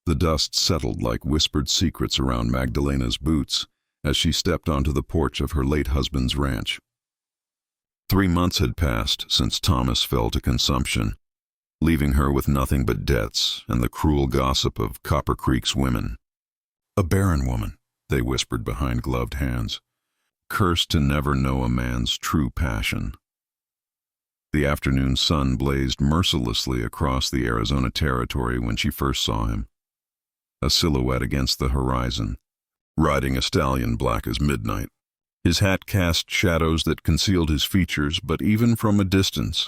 The dust settled like whispered secrets around Magdalena's boots as she stepped onto the porch of her late husband's ranch. 3 months had passed since Thomas fell to consumption, leaving her with nothing but debts and the cruel gossip of Copper Creek's women. A barren woman, they whispered behind gloved hands, cursed to never know a man's true passion. The afternoon sun blazed mercilessly across the Arizona territory when she first saw him, a silhouette against the horizon, riding a stallion black as midnight. His hat cast shadows that concealed his features, but even from a distance,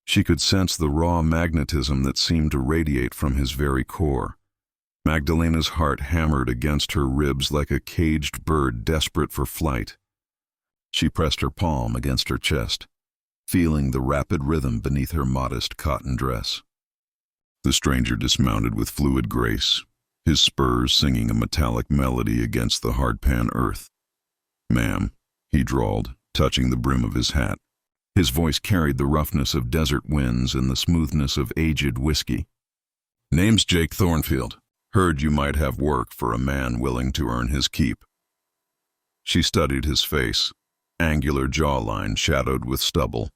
she could sense the raw magnetism that seemed to radiate from his very core. Magdalena's heart hammered against her ribs like a caged bird desperate for flight. She pressed her palm against her chest, feeling the rapid rhythm beneath her modest cotton dress. The stranger dismounted with fluid grace, his spurs singing a metallic melody against the hardpan earth. "Ma'am," he drawled, touching the brim of his hat. His voice carried the roughness of desert winds and the smoothness of aged whiskey. "Name's Jake Thornfield. Heard you might have work for a man willing to earn his keep." She studied his face, angular jawline shadowed with stubble,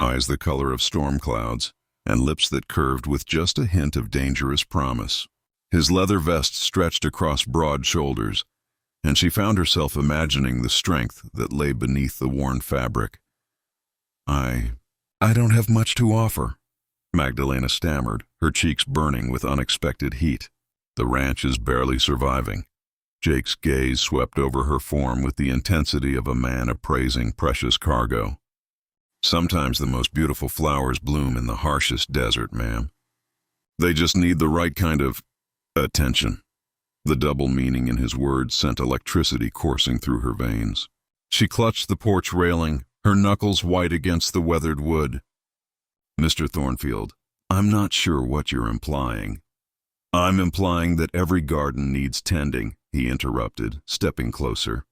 eyes the color of storm clouds, and lips that curved with just a hint of dangerous promise. His leather vest stretched across broad shoulders, and she found herself imagining the strength that lay beneath the worn fabric. I don't have much to offer," Magdalena stammered, her cheeks burning with unexpected heat. "The ranch is barely surviving." Jake's gaze swept over her form with the intensity of a man appraising precious cargo. "Sometimes the most beautiful flowers bloom in the harshest desert, ma'am. They just need the right kind of attention." The double meaning in his words sent electricity coursing through her veins. She clutched the porch railing, her knuckles white against the weathered wood. "Mr. Thornfield, I'm not sure what you're implying." "I'm implying that every garden needs tending," he interrupted, stepping closer.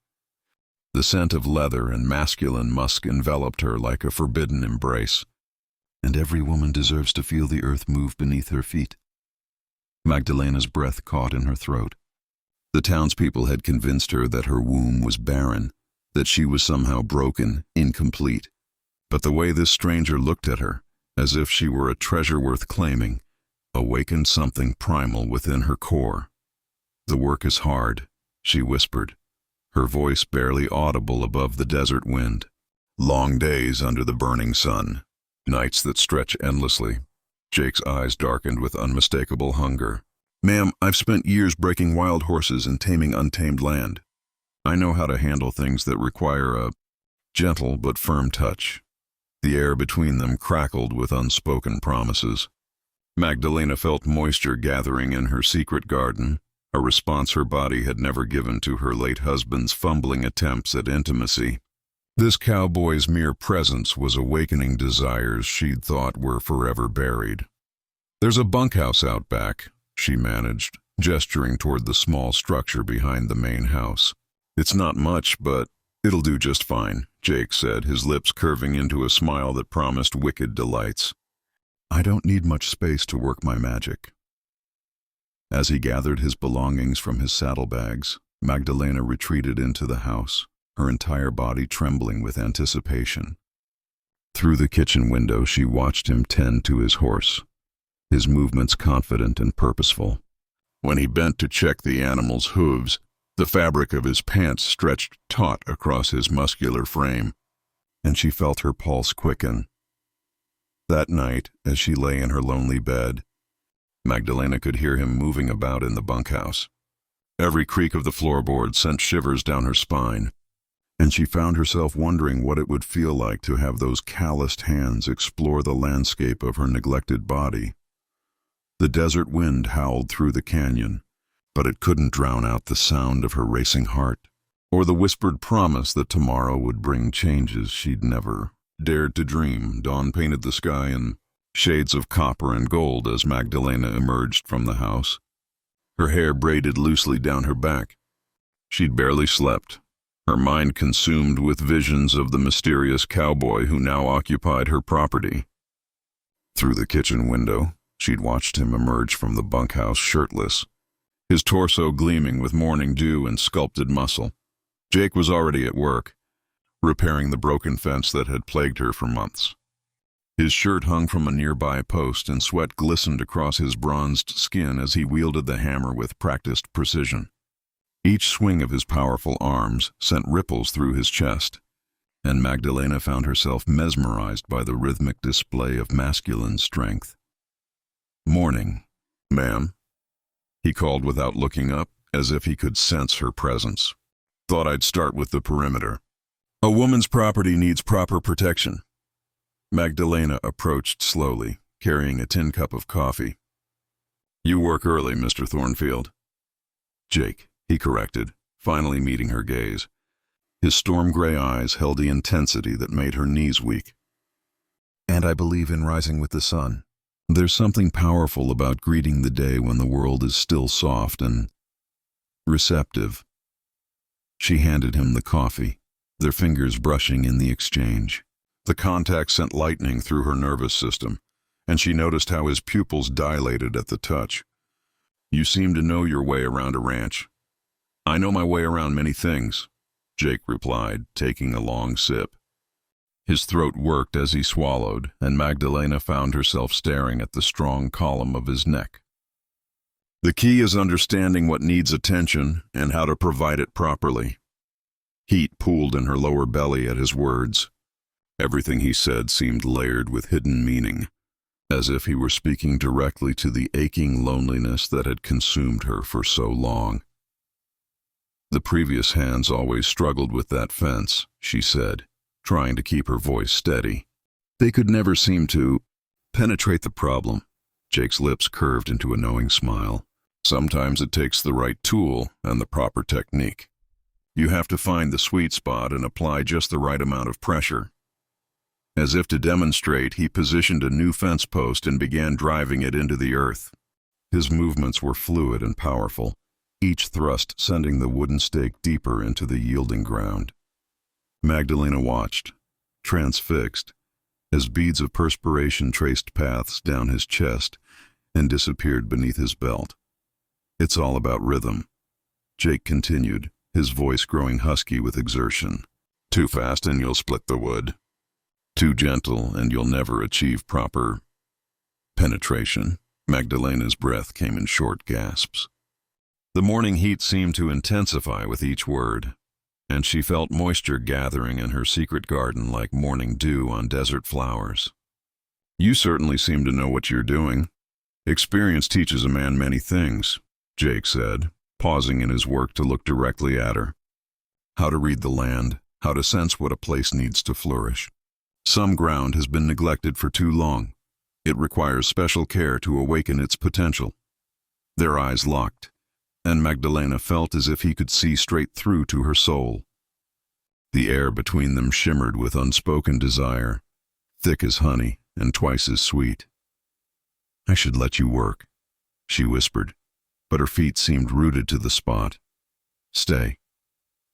The scent of leather and masculine musk enveloped her like a forbidden embrace. "And every woman deserves to feel the earth move beneath her feet." Magdalena's breath caught in her throat. The townspeople had convinced her that her womb was barren, that she was somehow broken, incomplete. But the way this stranger looked at her, as if she were a treasure worth claiming, awakened something primal within her core. "The work is hard," she whispered, her voice barely audible above the desert wind. "Long days under the burning sun, nights that stretch endlessly." Jake's eyes darkened with unmistakable hunger. "Ma'am, I've spent years breaking wild horses and taming untamed land. I know how to handle things that require a gentle but firm touch." The air between them crackled with unspoken promises. Magdalena felt moisture gathering in her secret garden, a response her body had never given to her late husband's fumbling attempts at intimacy. This cowboy's mere presence was awakening desires she'd thought were forever buried. "There's a bunkhouse out back," she managed, gesturing toward the small structure behind the main house. "It's not much, but it'll do just fine," Jake said, his lips curving into a smile that promised wicked delights. "I don't need much space to work my magic." As he gathered his belongings from his saddlebags, Magdalena retreated into the house, her entire body trembling with anticipation. Through the kitchen window she watched him tend to his horse, his movements confident and purposeful. When he bent to check the animal's hooves, the fabric of his pants stretched taut across his muscular frame, and she felt her pulse quicken. That night, as she lay in her lonely bed, Magdalena could hear him moving about in the bunkhouse. Every creak of the floorboard sent shivers down her spine, and she found herself wondering what it would feel like to have those calloused hands explore the landscape of her neglected body. The desert wind howled through the canyon, but it couldn't drown out the sound of her racing heart, or the whispered promise that tomorrow would bring changes she'd never dared to dream. Dawn painted the sky in shades of copper and gold as Magdalena emerged from the house, her hair braided loosely down her back. She'd barely slept, her mind consumed with visions of the mysterious cowboy who now occupied her property. Through the kitchen window, she'd watched him emerge from the bunkhouse shirtless, his torso gleaming with morning dew and sculpted muscle. Jake was already at work, repairing the broken fence that had plagued her for months. His shirt hung from a nearby post and sweat glistened across his bronzed skin as he wielded the hammer with practiced precision. Each swing of his powerful arms sent ripples through his chest, and Magdalena found herself mesmerized by the rhythmic display of masculine strength. "Morning, ma'am," he called without looking up, as if he could sense her presence. "Thought I'd start with the perimeter. A woman's property needs proper protection." Magdalena approached slowly, carrying a tin cup of coffee. "You work early, Mr. Thornfield." "Jake," he corrected, finally meeting her gaze. His storm-gray eyes held the intensity that made her knees weak. "And I believe in rising with the sun. There's something powerful about greeting the day when the world is still soft and receptive." She handed him the coffee, their fingers brushing in the exchange. The contact sent lightning through her nervous system, and she noticed how his pupils dilated at the touch. "You seem to know your way around a ranch." "I know my way around many things," Jake replied, taking a long sip. His throat worked as he swallowed, and Magdalena found herself staring at the strong column of his neck. "The key is understanding what needs attention and how to provide it properly." Heat pooled in her lower belly at his words. Everything he said seemed layered with hidden meaning, as if he were speaking directly to the aching loneliness that had consumed her for so long. "The previous hands always struggled with that fence," she said, trying to keep her voice steady. "They could never seem to penetrate the problem." Jake's lips curved into a knowing smile. "Sometimes it takes the right tool and the proper technique. You have to find the sweet spot and apply just the right amount of pressure." As if to demonstrate, he positioned a new fence post and began driving it into the earth. His movements were fluid and powerful, each thrust sending the wooden stake deeper into the yielding ground. Magdalena watched, transfixed, as beads of perspiration traced paths down his chest and disappeared beneath his belt. "It's all about rhythm," Jake continued, his voice growing husky with exertion. "Too fast and you'll split the wood. Too gentle and you'll never achieve proper penetration." Magdalena's breath came in short gasps. The morning heat seemed to intensify with each word, and she felt moisture gathering in her secret garden like morning dew on desert flowers. "You certainly seem to know what you're doing. Experience teaches a man many things," Jake said, pausing in his work to look directly at her. "How to read the land, how to sense what a place needs to flourish. Some ground has been neglected for too long. It requires special care to awaken its potential." Their eyes locked, and Magdalena felt as if he could see straight through to her soul. The air between them shimmered with unspoken desire, thick as honey and twice as sweet. "I should let you work," she whispered, but her feet seemed rooted to the spot. "Stay,"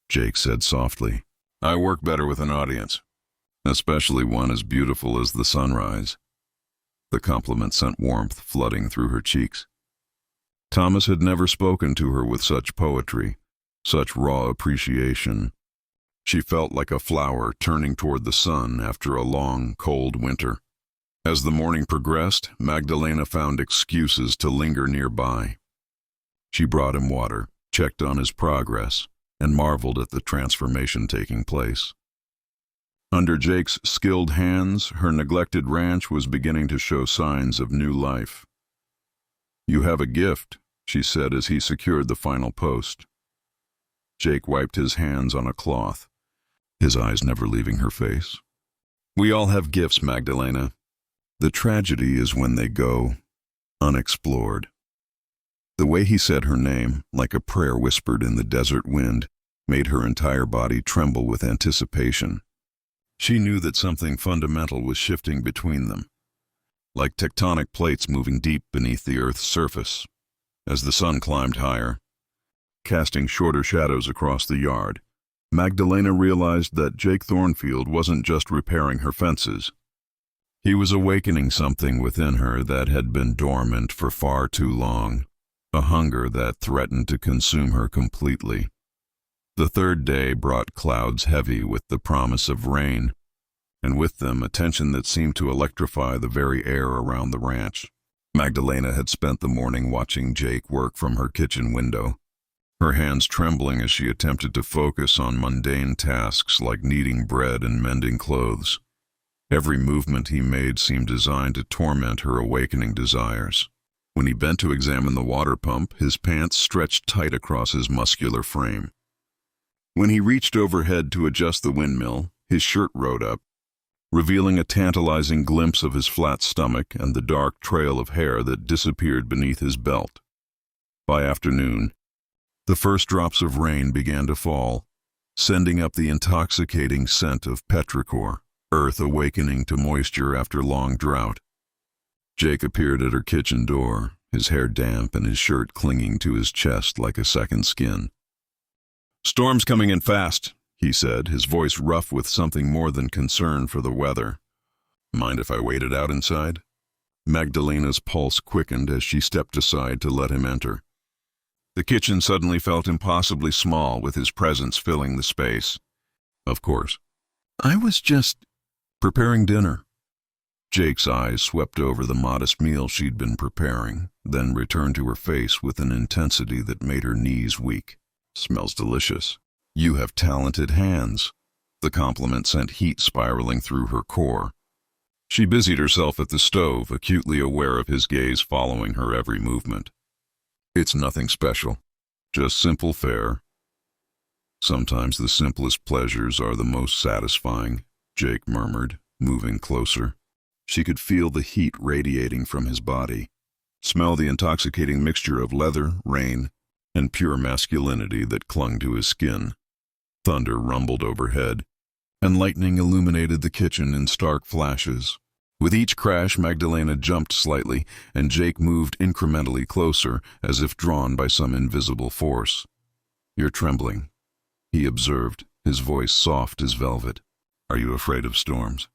Jake said softly. "I work better with an audience, especially one as beautiful as the sunrise." The compliment sent warmth flooding through her cheeks. Thomas had never spoken to her with such poetry, such raw appreciation. She felt like a flower turning toward the sun after a long, cold winter. As the morning progressed, Magdalena found excuses to linger nearby. She brought him water, checked on his progress, and marveled at the transformation taking place. Under Jake's skilled hands, her neglected ranch was beginning to show signs of new life. "You have a gift," she said as he secured the final post. Jake wiped his hands on a cloth, his eyes never leaving her face. "We all have gifts, Magdalena. The tragedy is when they go unexplored." The way he said her name, like a prayer whispered in the desert wind, made her entire body tremble with anticipation. She knew that something fundamental was shifting between them, like tectonic plates moving deep beneath the Earth's surface. As the sun climbed higher, casting shorter shadows across the yard, Magdalena realized that Jake Thornfield wasn't just repairing her fences. He was awakening something within her that had been dormant for far too long. a hunger that threatened to consume her completely. The third day brought clouds heavy with the promise of rain, and with them a tension that seemed to electrify the very air around the ranch. Magdalena had spent the morning watching Jake work from her kitchen window, her hands trembling as she attempted to focus on mundane tasks like kneading bread and mending clothes. Every movement he made seemed designed to torment her awakening desires. When he bent to examine the water pump, his pants stretched tight across his muscular frame. When he reached overhead to adjust the windmill, his shirt rode up, revealing a tantalizing glimpse of his flat stomach and the dark trail of hair that disappeared beneath his belt. By afternoon, the first drops of rain began to fall, sending up the intoxicating scent of petrichor, earth awakening to moisture after long drought. Jake appeared at her kitchen door, his hair damp and his shirt clinging to his chest like a second skin. "Storm's coming in fast," he said, his voice rough with something more than concern for the weather. "Mind if I waited out inside?" Magdalena's pulse quickened as she stepped aside to let him enter. The kitchen suddenly felt impossibly small with his presence filling the space. "Of course. I was just preparing dinner." Jake's eyes swept over the modest meal she'd been preparing, then returned to her face with an intensity that made her knees weak. "Smells delicious. You have talented hands." The compliment sent heat spiraling through her core. She busied herself at the stove, acutely aware of his gaze following her every movement. "It's nothing special, just simple fare." "Sometimes the simplest pleasures are the most satisfying," Jake murmured, moving closer. She could feel the heat radiating from his body, smell the intoxicating mixture of leather, rain, and pure masculinity that clung to his skin. Thunder rumbled overhead, and lightning illuminated the kitchen in stark flashes. With each crash, Magdalena jumped slightly, and Jake moved incrementally closer, as if drawn by some invisible force. "You're trembling," he observed, his voice soft as velvet. "Are you afraid of storms?"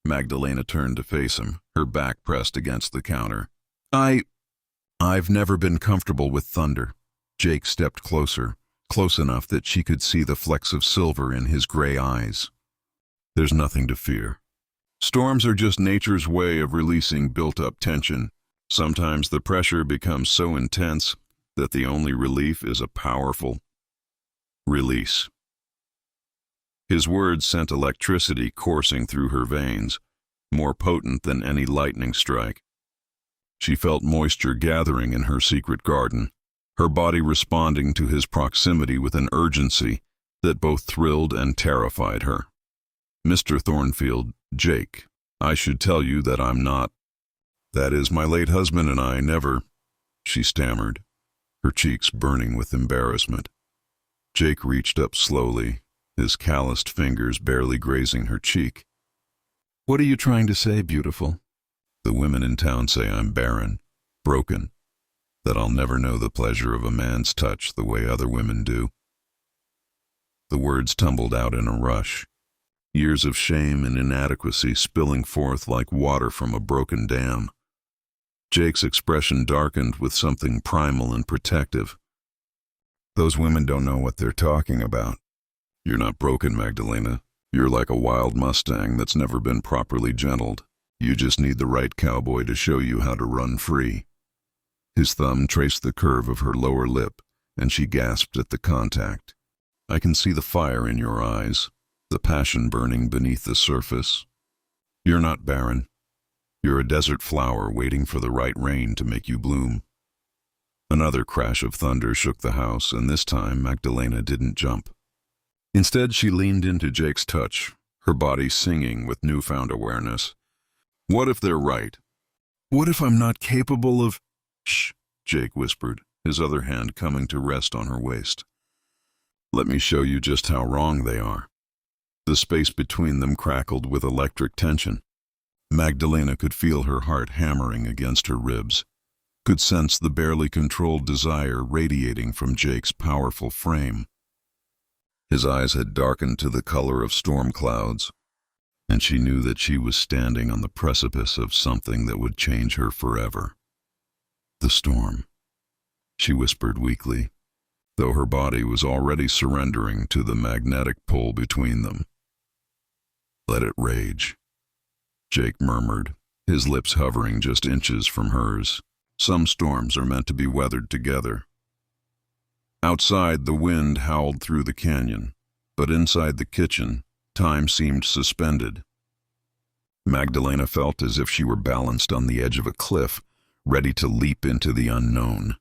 Magdalena turned to face him, her back pressed against the counter. I've never been comfortable with thunder." Jake stepped closer, close enough that she could see the flecks of silver in his gray eyes. "There's nothing to fear. Storms are just nature's way of releasing built-up tension. Sometimes the pressure becomes so intense that the only relief is a powerful release." His words sent electricity coursing through her veins, more potent than any lightning strike. She felt moisture gathering in her secret garden, her body responding to his proximity with an urgency that both thrilled and terrified her. "Mr. Thornfield, Jake, I should tell you that I'm not. That is, my late husband and I never," she stammered, her cheeks burning with embarrassment. Jake reached up slowly, his calloused fingers barely grazing her cheek. "What are you trying to say, beautiful?" "The women in town say I'm barren, broken, that I'll never know the pleasure of a man's touch the way other women do." The words tumbled out in a rush, years of shame and inadequacy spilling forth like water from a broken dam. Jake's expression darkened with something primal and protective. "Those women don't know what they're talking about. You're not broken, Magdalena. You're like a wild Mustang that's never been properly gentled. You just need the right cowboy to show you how to run free." His thumb traced the curve of her lower lip, and she gasped at the contact. "I can see the fire in your eyes, the passion burning beneath the surface. You're not barren. You're a desert flower waiting for the right rain to make you bloom." Another crash of thunder shook the house, and this time Magdalena didn't jump. Instead, she leaned into Jake's touch, her body singing with newfound awareness. "What if they're right? What if I'm not capable of—" "Shh," Jake whispered, his other hand coming to rest on her waist. "Let me show you just how wrong they are." The space between them crackled with electric tension. Magdalena could feel her heart hammering against her ribs, could sense the barely controlled desire radiating from Jake's powerful frame. His eyes had darkened to the color of storm clouds, and she knew that she was standing on the precipice of something that would change her forever. The storm. she whispered weakly, though her body was already surrendering to the magnetic pull between them. Let it rage, Jake murmured, his lips hovering just inches from hers. Some storms are meant to be weathered together. Outside, the wind howled through the canyon, but inside the kitchen, time seemed suspended. Magdalena felt as if she were balanced on the edge of a cliff, ready to leap into the unknown.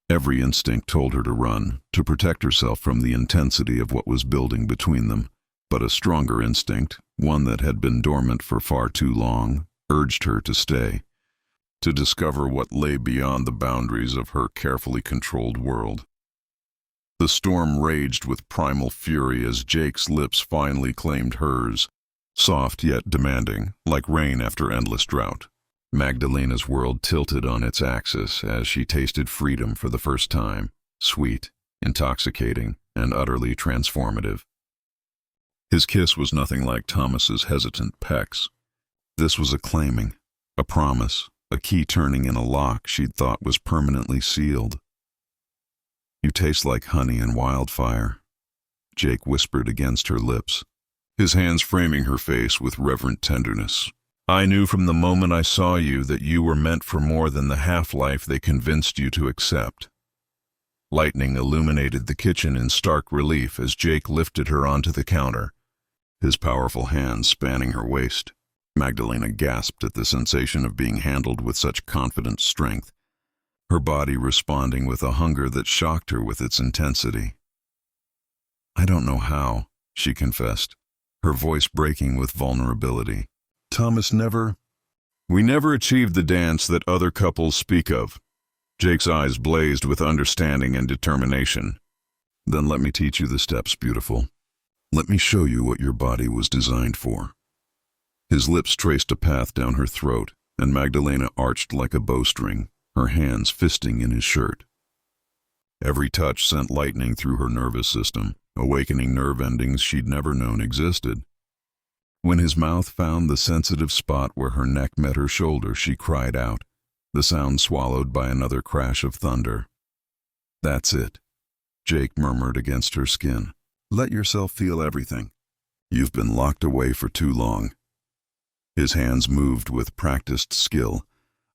Every instinct told her to run, to protect herself from the intensity of what was building between them, but a stronger instinct, one that had been dormant for far too long, urged her to stay, to discover what lay beyond the boundaries of her carefully controlled world. The storm raged with primal fury as Jake's lips finally claimed hers, soft yet demanding, like rain after endless drought. Magdalena's world tilted on its axis as she tasted freedom for the first time, sweet, intoxicating, and utterly transformative. His kiss was nothing like Thomas's hesitant pecks. This was a claiming, a promise, a key turning in a lock she'd thought was permanently sealed. "You taste like honey and wildfire," Jake whispered against her lips, his hands framing her face with reverent tenderness. "I knew from the moment I saw you that you were meant for more than the half-life they convinced you to accept." Lightning illuminated the kitchen in stark relief as Jake lifted her onto the counter, his powerful hands spanning her waist. Magdalena gasped at the sensation of being handled with such confident strength, her body responding with a hunger that shocked her with its intensity. "I don't know how," she confessed, her voice breaking with vulnerability. We never achieved the dance that other couples speak of." Jake's eyes blazed with understanding and determination. "Then let me teach you the steps, beautiful. Let me show you what your body was designed for." His lips traced a path down her throat, and Magdalena arched like a bowstring, her hands fisting in his shirt. Every touch sent lightning through her nervous system, awakening nerve endings she'd never known existed. When his mouth found the sensitive spot where her neck met her shoulder, she cried out, the sound swallowed by another crash of thunder. "That's it," Jake murmured against her skin. "Let yourself feel everything. You've been locked away for too long." His hands moved with practiced skill,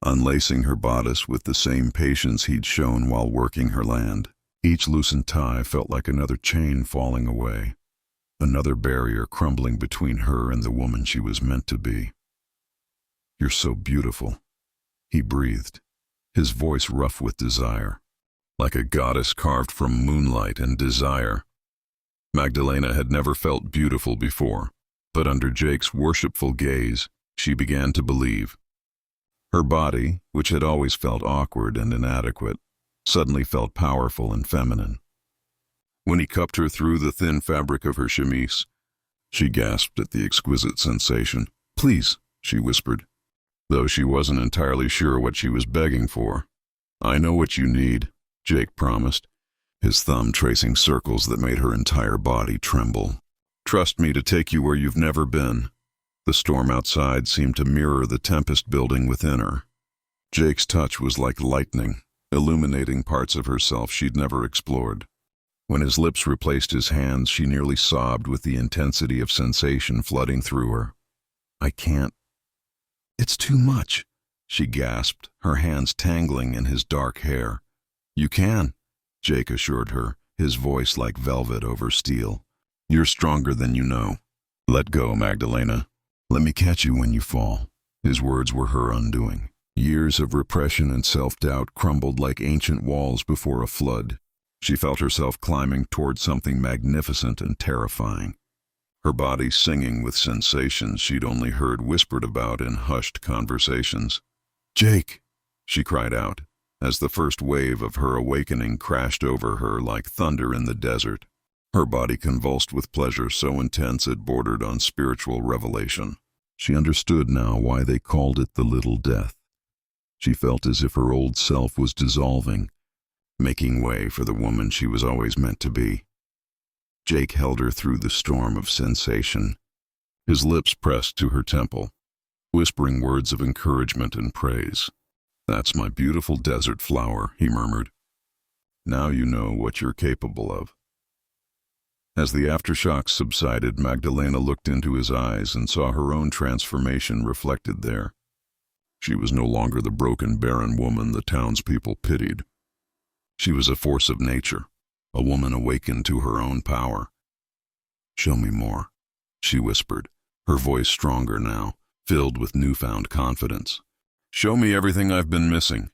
unlacing her bodice with the same patience he'd shown while working her land. Each loosened tie felt like another chain falling away, another barrier crumbling between her and the woman she was meant to be. "You're so beautiful," he breathed, his voice rough with desire, like a goddess carved from moonlight and desire. Magdalena had never felt beautiful before, but under Jake's worshipful gaze, she began to believe. Her body, which had always felt awkward and inadequate, suddenly felt powerful and feminine. When he cupped her through the thin fabric of her chemise, she gasped at the exquisite sensation. "Please," she whispered, though she wasn't entirely sure what she was begging for. "I know what you need," Jake promised, his thumb tracing circles that made her entire body tremble. "Trust me to take you where you've never been." The storm outside seemed to mirror the tempest building within her. Jake's touch was like lightning, illuminating parts of herself she'd never explored. When his lips replaced his hands, she nearly sobbed with the intensity of sensation flooding through her. "I can't. It's too much," she gasped, her hands tangling in his dark hair. "You can," Jake assured her, his voice like velvet over steel. "You're stronger than you know. Let go, Magdalena. Let me catch you when you fall." His words were her undoing. Years of repression and self-doubt crumbled like ancient walls before a flood. She felt herself climbing toward something magnificent and terrifying, her body singing with sensations she'd only heard whispered about in hushed conversations. "Jake!" she cried out, as the first wave of her awakening crashed over her like thunder in the desert. Her body convulsed with pleasure so intense it bordered on spiritual revelation. She understood now why they called it the Little Death. She felt as if her old self was dissolving, making way for the woman she was always meant to be. Jake held her through the storm of sensation, his lips pressed to her temple, whispering words of encouragement and praise. "That's my beautiful desert flower," he murmured, Now you know what you're capable of." As the aftershocks subsided, Magdalena looked into his eyes and saw her own transformation reflected there. She was no longer the broken, barren woman the townspeople pitied. She was a force of nature, a woman awakened to her own power. "Show me more," she whispered, her voice stronger now, filled with newfound confidence. "Show me everything I've been missing."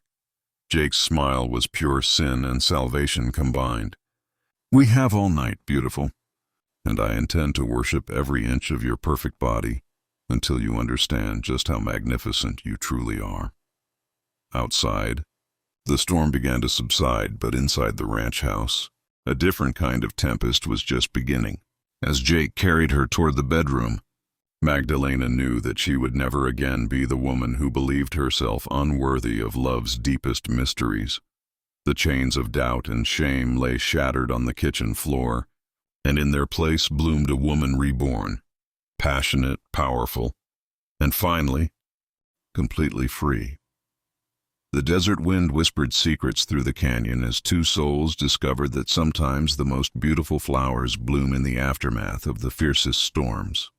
Jake's smile was pure sin and salvation combined. "We have all night, beautiful, and I intend to worship every inch of your perfect body until you understand just how magnificent you truly are." Outside, the storm began to subside, but inside the ranch house, a different kind of tempest was just beginning. As Jake carried her toward the bedroom, Magdalena knew that she would never again be the woman who believed herself unworthy of love's deepest mysteries. The chains of doubt and shame lay shattered on the kitchen floor, and in their place bloomed a woman reborn, passionate, powerful, and finally, completely free. The desert wind whispered secrets through the canyon as two souls discovered that sometimes the most beautiful flowers bloom in the aftermath of the fiercest storms.